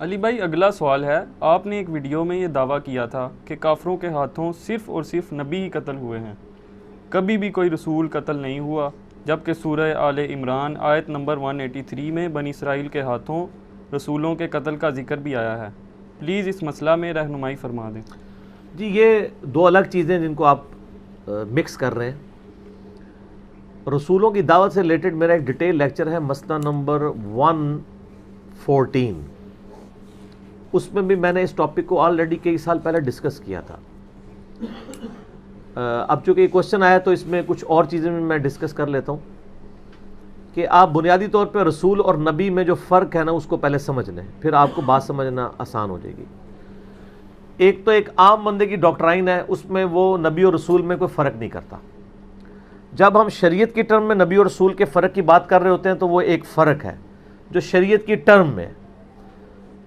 علی بھائی اگلا سوال ہے، آپ نے ایک ویڈیو میں یہ دعویٰ کیا تھا کہ کافروں کے ہاتھوں صرف اور صرف نبی ہی قتل ہوئے ہیں، کبھی بھی کوئی رسول قتل نہیں ہوا، جبکہ سورہ آل عمران آیت نمبر 183 میں بنی اسرائیل کے ہاتھوں رسولوں کے قتل کا ذکر بھی آیا ہے۔ پلیز اس مسئلہ میں رہنمائی فرما دیں۔ جی یہ دو الگ چیزیں جن کو آپ مکس کر رہے ہیں۔ رسولوں کی دعوت سے ریلیٹڈ میرا ایک ڈیٹیل لیکچر ہے، مسئلہ نمبر 114، اس میں بھی میں نے اس ٹاپک کو آلریڈی کئی سال پہلے ڈسکس کیا تھا۔ اب چونکہ یہ کوشچن آیا تو اس میں کچھ اور چیزیں میں ڈسکس کر لیتا ہوں کہ آپ بنیادی طور پہ رسول اور نبی میں جو فرق ہے نا اس کو پہلے سمجھ لیں، پھر آپ کو بات سمجھنا آسان ہو جائے گی۔ ایک تو ایک عام بندے کی ڈاکٹرائن ہے، اس میں وہ نبی اور رسول میں کوئی فرق نہیں کرتا۔ جب ہم شریعت کی ٹرم میں نبی اور رسول کے فرق کی بات کر رہے ہوتے ہیں تو وہ ایک فرق ہے جو شریعت کی ٹرم میں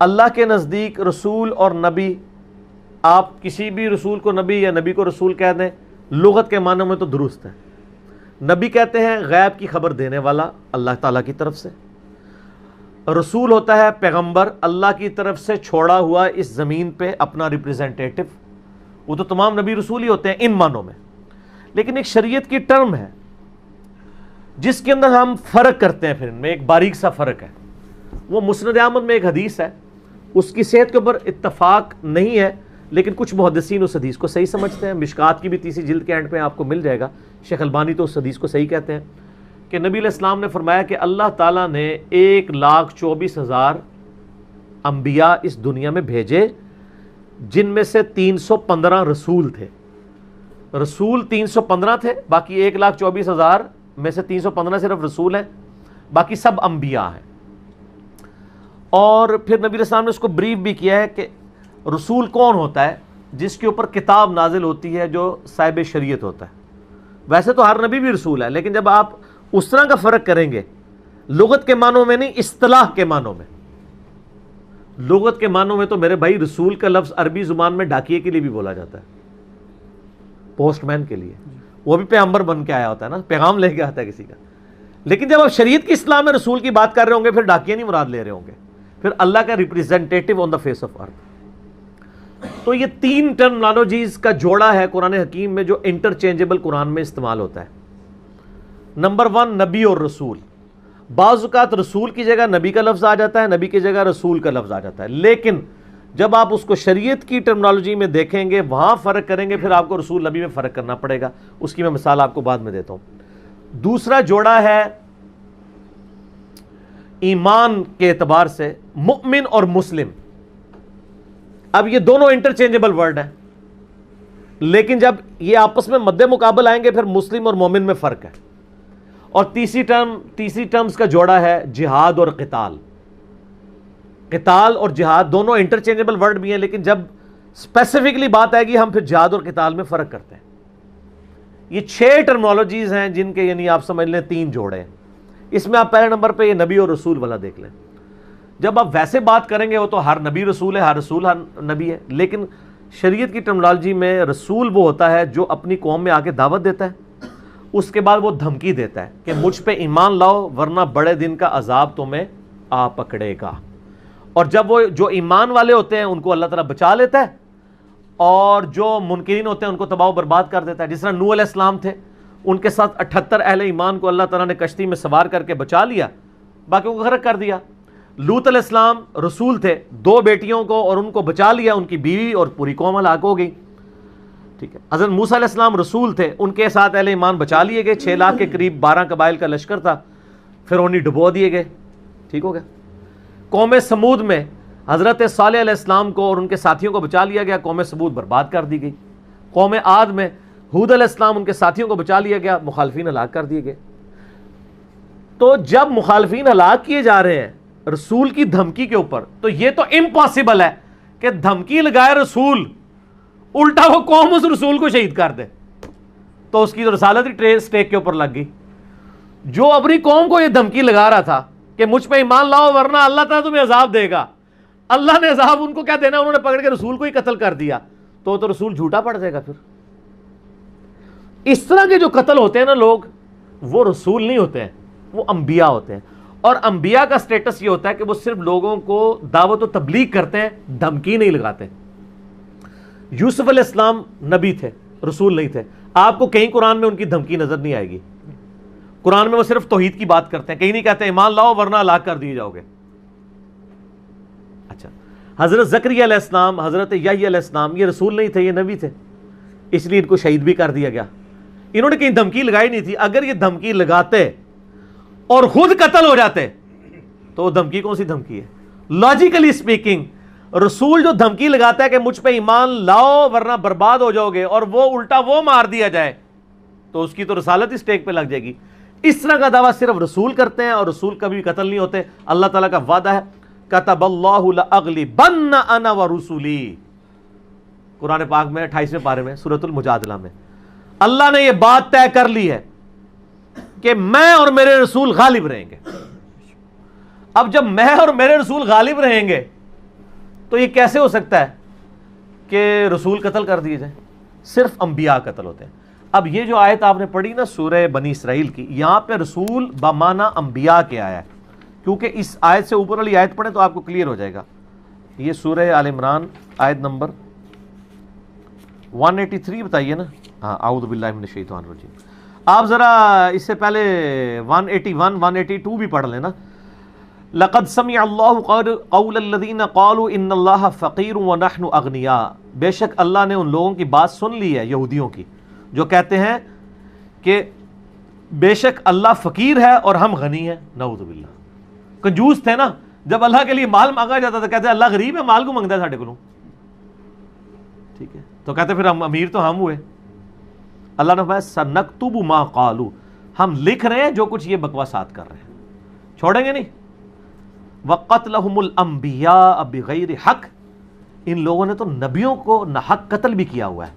اللہ کے نزدیک رسول اور نبی، آپ کسی بھی رسول کو نبی یا نبی کو رسول کہہ دیں، لغت کے معنی میں تو درست ہے۔ نبی کہتے ہیں غیب کی خبر دینے والا اللہ تعالیٰ کی طرف سے، رسول ہوتا ہے پیغمبر، اللہ کی طرف سے چھوڑا ہوا اس زمین پہ اپنا ریپریزنٹیٹو۔ وہ تو تمام نبی رسول ہی ہوتے ہیں ان معنوں میں، لیکن ایک شریعت کی ٹرم ہے جس کے اندر ہم فرق کرتے ہیں، پھر ان میں ایک باریک سا فرق ہے۔ وہ مسند احمد میں ایک حدیث ہے، اس کی صحت کے اوپر اتفاق نہیں ہے، لیکن کچھ محدثین اس حدیث کو صحیح سمجھتے ہیں۔ مشکات کی بھی تیسری جلد کے اینڈ پہ آپ کو مل جائے گا، شیخ البانی تو اس حدیث کو صحیح کہتے ہیں کہ نبی علیہ السلام نے فرمایا کہ اللہ تعالیٰ نے 1,24,000 انبیاء اس دنیا میں بھیجے، جن میں سے 315 رسول تھے۔ رسول 315 تھے، باقی 1,24,000 میں سے 315 صرف رسول ہیں، باقی سب انبیاء ہیں۔ اور پھر نبی علیہ السلام نے اس کو بریف بھی کیا ہے کہ رسول کون ہوتا ہے؟ جس کے اوپر کتاب نازل ہوتی ہے، جو صاحب شریعت ہوتا ہے۔ ویسے تو ہر نبی بھی رسول ہے، لیکن جب آپ اس طرح کا فرق کریں گے، لغت کے معنوں میں نہیں، اصطلاح کے معنوں میں۔ لغت کے معنوں میں تو میرے بھائی رسول کا لفظ عربی زبان میں ڈاکیے کے لیے بھی بولا جاتا ہے، پوسٹ مین کے لیے، وہ بھی پیغمبر بن کے آیا ہوتا ہے نا، پیغام لے کے آتا ہے کسی کا۔ لیکن جب آپ شریعت کی اصطلاح میں رسول کی بات کر رہے ہوں گے، پھر ڈاکیہ نہیں مراد لے رہے ہوں گے، پھر اللہ کا representative on the face of earth. تو یہ تین ٹرمنالوجیز کا جوڑا ہے قرآن حکیم میں جو انٹرچینجبل قرآن میں استعمال ہوتا ہے۔ نمبر 1 نبی اور رسول۔ بعض اوقات رسول کی جگہ نبی کا لفظ آ جاتا ہے، نبی کی جگہ رسول کا لفظ آ جاتا ہے، لیکن جب آپ اس کو شریعت کی ٹرمنالوجی میں دیکھیں گے، وہاں فرق کریں گے، پھر آپ کو رسول نبی میں فرق کرنا پڑے گا۔ اس کی میں مثال آپ کو بعد میں دیتا ہوں۔ دوسرا جوڑا ہے ایمان کے اعتبار سے، مؤمن اور مسلم۔ اب یہ دونوں انٹرچینجبل ورڈ ہیں، لیکن جب یہ آپس میں مد مقابل آئیں گے، پھر مسلم اور مومن میں فرق ہے۔ اور تیسری ٹرمز کا جوڑا ہے جہاد اور قتال۔ قتال اور جہاد دونوں انٹرچینجبل ورڈ بھی ہیں، لیکن جب اسپیسیفکلی بات آئے گی، ہم پھر جہاد اور قتال میں فرق کرتے ہیں۔ یہ 6 ٹرمنالوجیز ہیں جن کے یعنی آپ سمجھ لیں 3 جوڑے ہیں۔ اس میں آپ پہلے نمبر پہ یہ نبی اور رسول والا دیکھ لیں۔ جب آپ ویسے بات کریں گے، وہ تو ہر نبی رسول ہے، ہر رسول ہر نبی ہے، لیکن شریعت کی ٹرمنالوجی میں رسول وہ ہوتا ہے جو اپنی قوم میں آ کے دعوت دیتا ہے، اس کے بعد وہ دھمکی دیتا ہے کہ مجھ پہ ایمان لاؤ ورنہ بڑے دن کا عذاب تمہیں آ پکڑے گا۔ اور جب وہ جو ایمان والے ہوتے ہیں ان کو اللہ تعالیٰ بچا لیتا ہے، اور جو منکرین ہوتے ہیں ان کو تباہ و برباد کر دیتا ہے۔ جس طرح نوح علیہ السلام تھے، ان کے ساتھ 78 اہل ایمان کو اللہ تعالیٰ نے کشتی میں سوار کر کے بچا لیا، باقیوں کو غرق کر دیا۔ لوط علیہ السلام رسول تھے، 2 بیٹیوں کو اور ان کو بچا لیا، ان کی بیوی اور پوری قوم ہلاک ہو گئی۔ ٹھیک ہے، حضرت موسیٰ علیہ السلام رسول تھے، ان کے ساتھ اہل ایمان بچا لیے گئے، 6 لاکھ کے قریب 12 قبائل کا لشکر تھا، فرعونی ڈبو دیے گئے۔ ٹھیک ہو گیا۔ قوم سمود میں حضرت صالح علیہ السلام کو اور ان کے ساتھیوں کو بچا لیا گیا، قوم سمود برباد کر دی گئی۔ قوم عاد میں ہود علیہ السلام ان کے ساتھیوں کو بچا لیا گیا، مخالفین ہلاک کر دیے گئے۔ تو جب مخالفین ہلاک کیے جا رہے ہیں رسول کی دھمکی کے اوپر، تو یہ تو امپاسبل ہے کہ دھمکی لگائے رسول، الٹا وہ قوم اس رسول کو شہید کر دے، تو اس کی تو رسالت ہی ٹریس ٹیک کے اوپر لگ گئی۔ جو اپنی قوم کو یہ دھمکی لگا رہا تھا کہ مجھ پہ ایمان لاؤ ورنہ اللہ تعالیٰ تمہیں عذاب دے گا، اللہ نے عذاب ان کو کیا دینا، انہوں نے پکڑ کے رسول کو ہی قتل کر دیا، تو رسول جھوٹا پڑ جائے گا۔ پھر اس طرح کے جو قتل ہوتے ہیں نا لوگ، وہ رسول نہیں ہوتے ہیں، وہ انبیاء ہوتے ہیں۔ اور انبیاء کا سٹیٹس یہ ہوتا ہے کہ وہ صرف لوگوں کو دعوت و تبلیغ کرتے ہیں، دھمکی نہیں لگاتے۔ یوسف علیہ السلام نبی تھے، رسول نہیں تھے، آپ کو کہیں قرآن میں ان کی دھمکی نظر نہیں آئے گی۔ قرآن میں وہ صرف توحید کی بات کرتے ہیں، کہیں نہیں کہتے ایمان لاؤ ورنہ ہلاک کر دیے جاؤ گے۔ اچھا، حضرت زکریا علیہ السلام، حضرت یحییٰ علیہ السلام یہ رسول نہیں تھے، یہ نبی تھے، اس لیے ان کو شہید بھی کر دیا گیا۔ انہوں نے کہیں دھمکی لگائی نہیں تھی۔ اگر یہ دھمکی لگاتے اور خود قتل ہو جاتے تو وہ دھمکی کون سی دھمکی ہے؟ لاجیکلی اسپیکنگ رسول جو دھمکی لگاتا ہے کہ مجھ پہ ایمان لاؤ ورنہ برباد ہو جاؤ گے، اور وہ الٹا وہ مار دیا جائے، تو اس کی تو رسالت اس ٹیک پہ لگ جائے گی۔ اس طرح کا دعویٰ صرف رسول کرتے ہیں، اور رسول کبھی قتل نہیں ہوتے۔ اللہ تعالیٰ کا وعدہ ہے کتب اللہ لأغلبن انا ورسولی، قرآن پاک میں 28ویں پارے میں سورۃ المجادلہ میں اللہ نے یہ بات طے کر لی ہے کہ میں اور میرے رسول غالب رہیں گے۔ اب جب میں اور میرے رسول غالب رہیں گے تو یہ کیسے ہو سکتا ہے کہ رسول قتل کر دیے جائیں؟ صرف انبیاء قتل ہوتے ہیں۔ اب یہ جو آیت آپ نے پڑھی نا سورہ بنی اسرائیل کی، یہاں پہ رسول بمعنی انبیاء کے آیا ہے، کیونکہ اس آیت سے اوپر والی آیت پڑھیں تو آپ کو کلیئر ہو جائے گا۔ یہ سورہ آل عمران آیت نمبر 183 بتائیے نا، ہاں، اعوذ باللہ من الشیطان الرجیم۔ آپ ذرا اس سے پہلے 181 182 بھی پڑھ لینا۔ لقد سمع اللہ قول الذین قالوا ان اللہ فقیر ونحن اغنیاء، بے شک اللہ نے ان لوگوں کی بات سن لی ہے، یہودیوں کی، جو کہتے ہیں کہ بے شک اللہ فقیر ہے اور ہم غنی ہیں۔ نعوذ باللہ، کنجوس تھے نا، جب اللہ کے لیے مال مانگا جاتا تھا کہتے ہیں اللہ غریب ہے، مال کو مانگتا ہے ساڑھے کو، ٹھیک ہے، تو کہتے پھر ہم امیر تو ہم ہوئے۔ اللہ نے فرمایا سنکتب ما قالوا، ہم لکھ رہے ہیں جو کچھ یہ بکواسات کر رہے ہیں، چھوڑیں گے نہیں۔ وقتلہم الانبیاء بغیر حق، ان لوگوں نے تو نبیوں کو ناحق قتل بھی کیا ہوا ہے،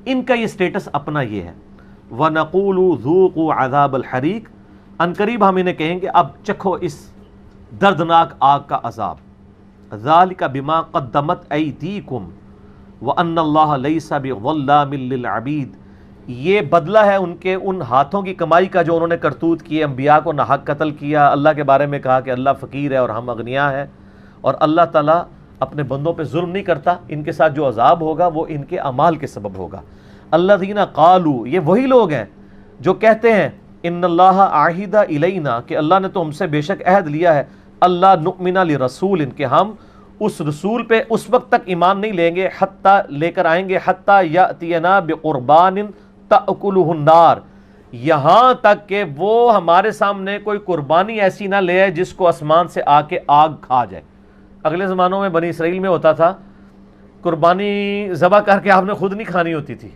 ان کا یہ سٹیٹس اپنا یہ ہے۔ وَنَقُولُ ذُوقُوا عَذَابَ الْحَرِيقِ، ان قریب ہم انہیں کہیں گے اب چکھو اس دردناک آگ کا عذاب۔ ذَلِكَ بِمَا قَدَّمَتْ أَيْدِيكُمْ وَأَنَّ اللَّهَ لَيْسَ بِظَلَّامٍ لِّلْعَبِيدِ، یہ بدلہ ہے ان کے ان ہاتھوں کی کمائی کا جو انہوں نے کرتوت کیے، انبیاء کو ناحق قتل کیا، اللہ کے بارے میں کہا کہ اللہ فقیر ہے اور ہم اغنیاء ہیں، اور اللہ تعالیٰ اپنے بندوں پہ ظلم نہیں کرتا۔ ان کے ساتھ جو عذاب ہوگا وہ ان کے اعمال کے سبب ہوگا۔ الذین قالوا، یہ وہی لوگ ہیں جو کہتے ہیں ان اللہ عہد الینا، کہ اللہ نے تو ہم سے بے شک عہد لیا ہے، اللہ نؤمن لرسول، ان کے ہم اس رسول پہ اس وقت تک ایمان نہیں لیں گے حتیٰ لے کر آئیں گے حتیٰ یأتینا بقربان تأکلہ النار، یہاں تک کہ وہ ہمارے سامنے کوئی قربانی ایسی نہ لے آئے جس کو آسمان سے آ کے آگ کھا جائے۔ اگلے زمانوں میں بنی اسرائیل میں ہوتا تھا، قربانی ذبح کر کے آپ نے خود نہیں کھانی ہوتی تھی،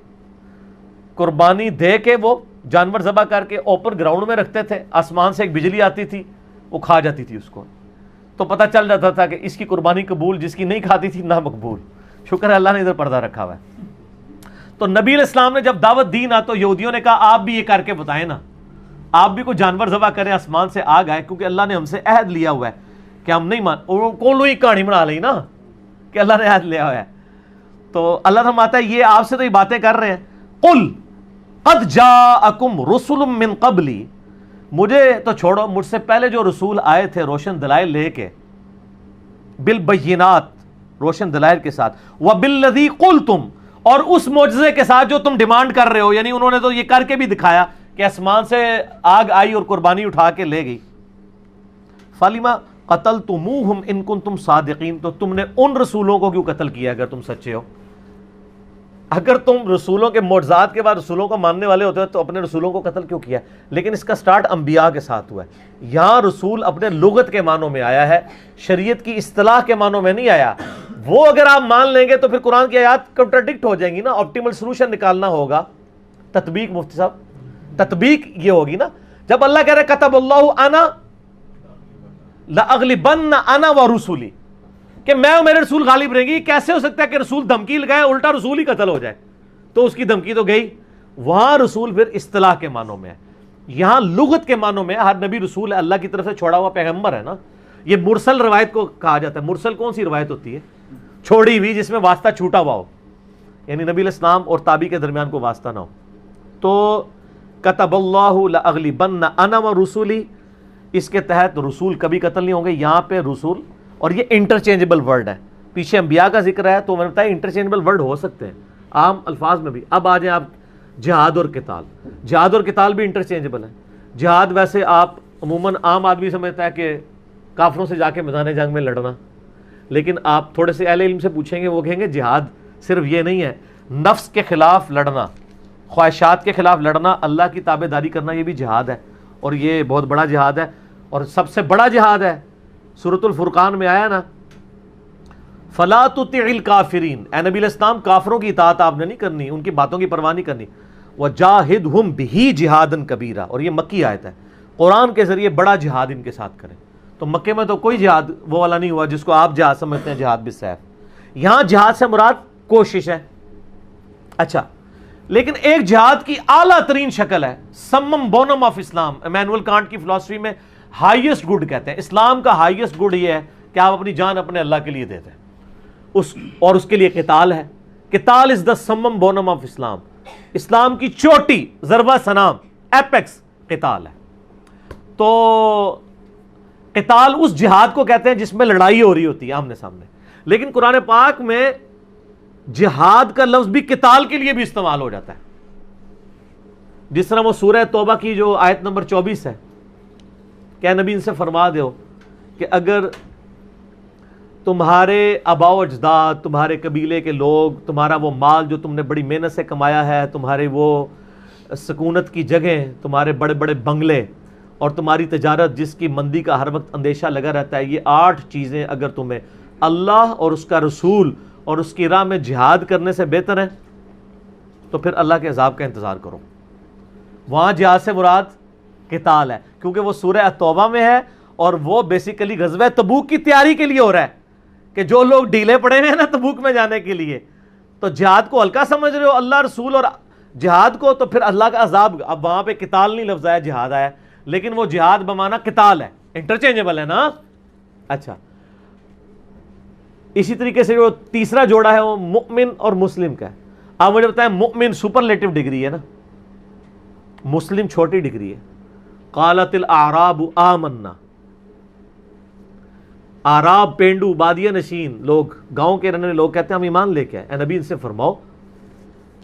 قربانی دے کے وہ جانور ذبح کر کے اوپن گراؤنڈ میں رکھتے تھے، آسمان سے ایک بجلی آتی تھی، وہ کھا جاتی تھی اس کو، تو پتہ چل جاتا تھا کہ اس کی قربانی قبول، جس کی نہیں کھاتی تھی نہ مقبول۔ شکر ہے اللہ نے ادھر پردہ رکھا ہوا ہے۔ تو نبی علیہ السلام نے جب دعوت دی نا تو یہودیوں نے کہا آپ بھی یہ کر کے بتائیں نا، آپ بھی کوئی جانور ذبح کریں آسمان سے آگ آئے، کیونکہ اللہ نے ہم سے عہد لیا ہوا ہے کہ ہم نہیں کون لوگ کہانی بنا لی نا کہ اللہ نے عہد لیا ہوا ہے۔ تو اللہ فرماتا ہے یہ آپ سے تو یہ باتیں کر رہے ہیں، قل قد جاءکم رسل من قبلی، مجھے تو چھوڑو، مجھ سے پہلے جو رسول آئے تھے روشن دلائل لے کے، بالبینات، روشن دلائل کے ساتھ، وبالذی قلتم، اور اس معجزے کے ساتھ جو تم ڈیمانڈ کر رہے ہو، یعنی انہوں نے تو یہ کر کے بھی دکھایا کہ آسمان سے آگ آئی اور قربانی اٹھا کے لے گئی۔ فَلِمَا قَتَلْتُمُوهُمْ إِن كُنتُمْ صَادِقِينَ، تو تم نے ان رسولوں کو کیوں قتل کیا اگر تم سچے ہو؟ اگر تم رسولوں کے معجزات کے بعد رسولوں کو ماننے والے ہوتے ہو تو اپنے رسولوں کو قتل کیوں کیا؟ لیکن اس کا سٹارٹ انبیاء کے ساتھ ہوا ہے۔ یہاں رسول اپنے لغت کے معنوں میں آیا ہے، شریعت کی اصطلاح کے معنوں میں نہیں آیا۔ وہ اگر آپ مان لیں گے تو پھر قرآن کی آیات کنٹراڈکٹ ہو جائیں گی نا، آپٹیمل سولوشن نکالنا ہوگا۔ تطبیق مفتی صاحب، تطبیق یہ ہوگی نا، جب اللہ کہہ رہے کتب اللہ انا لأغلبن انا ورسولی، کہ میں اور میرے رسول غالب رہیں گے، کیسے ہو سکتا ہے کہ رسول دھمکی لگائے الٹا رسول ہی قتل ہو جائے؟ تو اس کی دھمکی تو گئی۔ وہاں رسول پھر اصطلاح کے معنوں میں ہے، یہاں لغت کے معنوں میں ہر نبی رسول ہے، اللہ کی طرف سے چھوڑا ہوا پیغمبر ہے نا۔ یہ مرسل روایت کو کہا جاتا ہے۔ مرسل کون سی روایت ہوتی ہے؟ چھوڑی ہوئی، جس میں واسطہ چھوٹا ہوا ہو، یعنی نبی علیہ السلام اور تابعی کے درمیان کوئی واسطہ نہ ہو۔ تو کتب اللہ لأغلبن انا ورسولی، اس کے تحت رسول کبھی قتل نہیں ہوں گے. یہاں پہ رسول، اور یہ انٹرچینجبل ورڈ ہے، پیچھے انبیاء کا ذکر ہے تو میں نے بتایا انٹرچینجبل ورڈ ہو سکتے ہیں عام الفاظ میں بھی. اب آ جائیں آپ جہاد اور قتال. جہاد اور قتال بھی انٹرچینجبل ہے. جہاد ویسے آپ عموماً عام آدمی سمجھتا ہے کہ کافروں سے جا کے میدان جنگ میں لڑنا، لیکن آپ تھوڑے سے اہل علم سے پوچھیں گے وہ کہیں گے جہاد صرف یہ نہیں ہے، نفس کے خلاف لڑنا، خواہشات کے خلاف لڑنا، اللہ کی تابع داری کرنا، یہ بھی جہاد ہے، اور یہ بہت بڑا جہاد ہے اور سب سے بڑا جہاد ہے. سورۃ الفرقان میں آیا نا فَلَا تُطِعِ الْكَافِرِينَ، اے نبی علیہ السلام کافروں کی اطاعت آپ نے نہیں کرنی، ان کی باتوں کی پرواہ نہیں کرنی. وَجَاهِدْهُمْ بِهِ جِهَادًا كَبِيرًا، اور یہ مکی آیت ہے، قرآن کے ذریعے بڑا جہاد ان کے ساتھ کریں. تو مکے میں تو کوئی جہاد وہ والا نہیں ہوا جس کو آپ جہاد سمجھتے ہیں، جہاد بالسیف. یہاں جہاد سے مراد کوشش ہے. اچھا، لیکن ایک جہاد کی اعلیٰ ترین شکل ہے سمم بونم آف اسلام. ایمینول کانٹ کی فلسفی میں ہائیسٹ گڈ کہتے ہیں. اسلام کا ہائیسٹ گڈ یہ ہے کہ آپ اپنی جان اپنے اللہ کے لیے دیتے ہیں، اور اس کے لیے قتال ہے. قتال از دا سمم بونم آف اسلام. اسلام کی چوٹی، ضربہ سنام، ایپیکس قتال ہے. تو قتال اس جہاد کو کہتے ہیں جس میں لڑائی ہو رہی ہوتی ہے آمنے سامنے. لیکن قرآن پاک میں جہاد کا لفظ بھی قتال کے لیے بھی استعمال ہو جاتا ہے. جس طرح وہ سورہ توبہ کی جو آیت نمبر 24 ہے کہ نبی ان سے فرما دو کہ اگر تمہارے آباء و اجداد، تمہارے قبیلے کے لوگ، تمہارا وہ مال جو تم نے بڑی محنت سے کمایا ہے، تمہارے وہ سکونت کی جگہیں، تمہارے بڑے بڑے بنگلے اور تمہاری تجارت جس کی مندی کا ہر وقت اندیشہ لگا رہتا ہے، یہ 8 چیزیں اگر تمہیں اللہ اور اس کا رسول اور اس کی راہ میں جہاد کرنے سے بہتر ہیں تو پھر اللہ کے عذاب کا انتظار کرو. وہاں جہاد سے مراد قتال ہے کیونکہ وہ سورہ توبہ میں ہے، اور وہ بیسیکلی غزوہ تبوک کی تیاری کے لیے ہو رہا ہے کہ جو لوگ ڈھیلے پڑے ہوئے ہیں نا تبوک میں جانے کے لیے، تو جہاد کو ہلکا سمجھ رہے ہو اللہ رسول اور جہاد کو، تو پھر اللہ کا عذاب. اب وہاں پہ قتال نہیں لفظ آیا، جہاد آیا، لیکن وہ جہاد بمانا قتال ہے، انٹرچینجبل ہے نا. اچھا، اسی طریقے سے جو تیسرا جوڑا ہے وہ مؤمن اور مسلم کا ہے. آپ مجھے بتائیں مؤمن سپرلیٹو ڈگری ہے نا، مسلم چھوٹی ڈگری ہے. قالت الاعراب آمنا، آراب پینڈو بادیہ نشین لوگ، گاؤں کے رہنے والے لوگ کہتے ہیں ہم ایمان لے کے آئے. اے نبی ان سے فرماؤ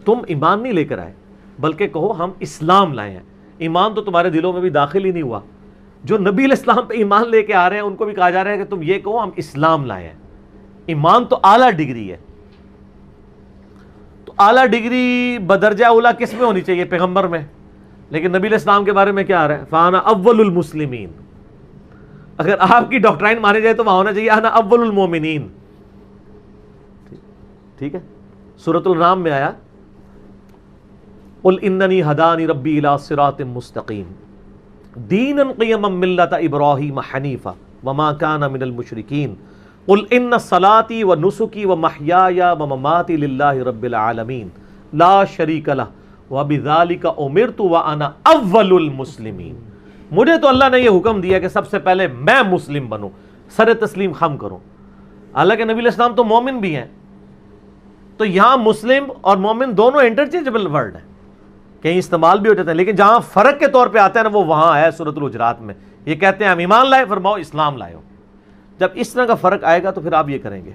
تم ایمان نہیں لے کر آئے بلکہ کہو ہم اسلام لائے ہیں. ایمان تو تمہارے دلوں میں بھی داخل ہی نہیں ہوا. جو نبی علیہ السلام پہ ایمان لے کے آ رہے ہیں ان کو بھی کہا جا رہا ہے کہ تم یہ کہو ہم اسلام لائے ہیں. ایمان تو اعلیٰ ڈگری ہے. تو اعلیٰ ڈگری بدرجہ اولا کس میں ہونی چاہیے؟ پیغمبر میں. لیکن نبی علیہ السلام کے بارے میں کیا آ رہا ہے؟ فانا اول المسلمین. اگر آپ کی ڈاکٹرائن مانے جائے تو وہاں ہونا چاہیے انا اول المومنین. ٹھیک ہے، سورۃ الانعام میں آیا قل اننی ہدانی ربی الی صراط مستقیم دینا قیما ملۃ ابراہیم حنیفا وما کان من المشرکین قل ان صلاتی و نسکی و محیای و مماتی للہ رب العالمین لا شریک لہ وبذالک امرت وانا اول المسلمین. مجھے تو اللہ نے یہ حکم دیا کہ سب سے پہلے میں مسلم بنوں، سر تسلیم خم کروں. حالانکہ نبی علیہ السلام تو مومن بھی ہیں. تو یہاں مسلم اور مومن دونوں انٹرچینجبل ورڈ ہیں، کہیں استعمال بھی ہو جاتے ہیں، لیکن جہاں فرق کے طور پہ آتا ہے نا وہ وہاں ہے سورۃ الحجرات میں. یہ کہتے ہیں ہم ایمان لائے، فرماؤ اسلام لائے ہو. جب اس طرح کا فرق آئے گا تو پھر آپ یہ کریں گے.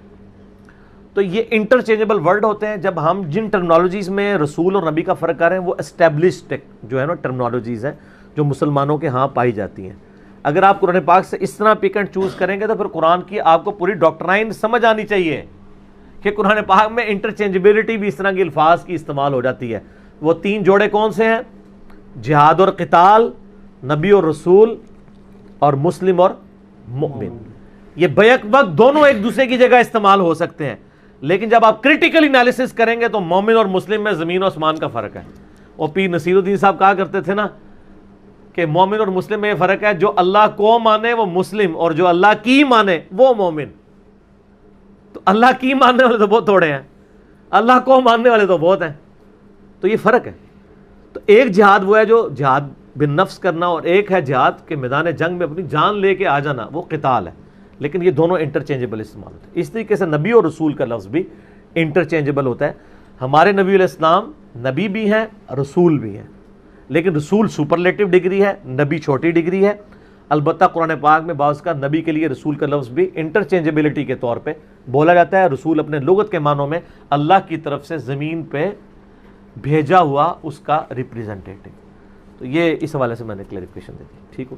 تو یہ انٹرچینجبل ورڈ ہوتے ہیں جب ہم جن ٹرمنالوجیز میں رسول اور نبی کا فرق کر رہے ہیں وہ اسٹیبلشڈ جو ہے نا ٹرمنالوجیز ہیں جو مسلمانوں کے ہاں پائی جاتی ہیں. اگر آپ قرآن پاک سے اس طرح پک اینڈ چوز کریں گے تو پھر قرآن کی آپ کو پوری ڈاکٹرائن سمجھ آنی چاہیے کہ قرآن پاک میں انٹرچینجبلٹی بھی اس طرح کے الفاظ کی استعمال ہو جاتی ہے. وہ 3 جوڑے کون سے ہیں؟ جہاد اور قتال، نبی اور رسول، اور مسلم اور مؤمن. یہ بیک وقت دونوں ایک دوسرے کی جگہ استعمال ہو سکتے ہیں، لیکن جب آپ کریٹیکل انالیسس کریں گے تو مومن اور مسلم میں زمین و آسمان کا فرق ہے. اور پیر نصیر الدین صاحب کہا کرتے تھے نا کہ مومن اور مسلم میں یہ فرق ہے، جو اللہ کو مانے وہ مسلم اور جو اللہ کی مانے وہ مومن. تو اللہ کی ماننے والے تو بہت تھوڑے ہیں، اللہ کو ماننے والے تو بہت ہیں. تو یہ فرق ہے. تو ایک جہاد وہ ہے جو جہاد بن نفس کرنا، اور ایک ہے جہاد کہ میدان جنگ میں اپنی جان لے کے آ جانا، وہ قتال ہے. لیکن یہ دونوں انٹرچینجبل استعمال ہوتے ہیں. اس طریقے سے نبی اور رسول کا لفظ بھی انٹرچینجبل ہوتا ہے. ہمارے نبی علیہ السلام نبی بھی ہیں، رسول بھی ہیں، لیکن رسول سپرلیٹو ڈگری ہے، نبی چھوٹی ڈگری ہے. البتہ قرآن پاک میں بعض کا نبی کے لیے رسول کا لفظ بھی انٹرچینجبلٹی کے طور پہ بولا جاتا ہے. رسول اپنے لغت کے معنوں میں اللہ کی طرف سے زمین پہ بھیجا ہوا اس کا ریپریزنٹیٹو. تو یہ اس حوالے سے میں نے کلیریفیکیشن دے دی. ٹھیک ہو.